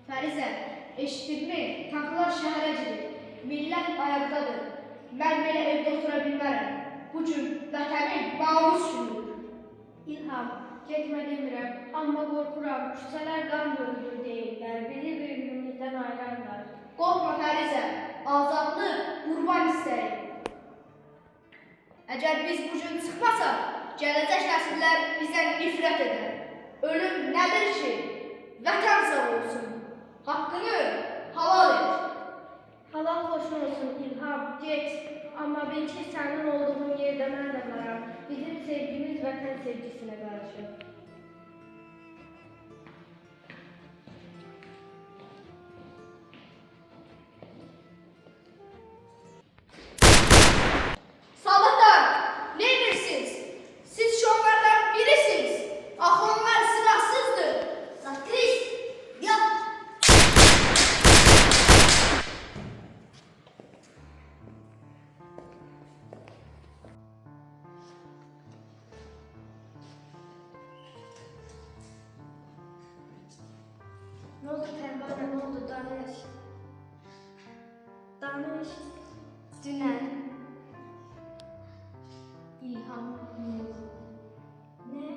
Fərizə, eşitdinmi? Tanklar şəhərə girir. Millət ayaqdadır. Mən belə evdə otura bilmərəm. Bu gün vətənin namus günüdür. İlham, getmə demirəm, amma qorxuram. Küçələr qan döndür deyirlər, bizi bir-birimizdən ayırarlar. Qorxma Fərizə, azadlıq, qurban istəyir. Əgər biz bu gün çıxmasaq, gələcək nəsillər bizdən nifrət edər. Ölüm nədir ki? Vətən sağ olsun. Haqqını halal et. Halal xoşun olsun İlham, get. Amma bil ki, sənin olduğun yerdə mən də varam. Bizim sevgimiz vətən sevgisinə qarşı. Salvatlar, ne edirsiniz? Siz şu onlardan birisiniz. Ah onlar silahsızdır. Sakris, yap. Ne oldu Pembane, ne oldu? Danış. Danış. Dünən İlham Nur. Ne?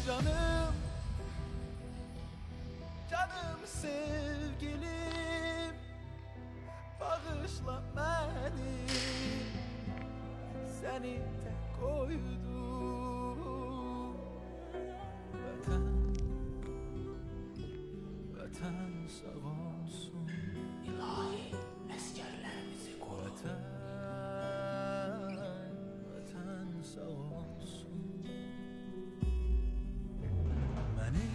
Canım, canım sevgilim, bağışla beni, seni tek koydum. Vatan, vatan sağ olsun. İlahi eskerlerimizi koru. Vatan, vatan sağ olsun. Beni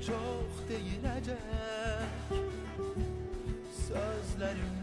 çok değilecek sözlerim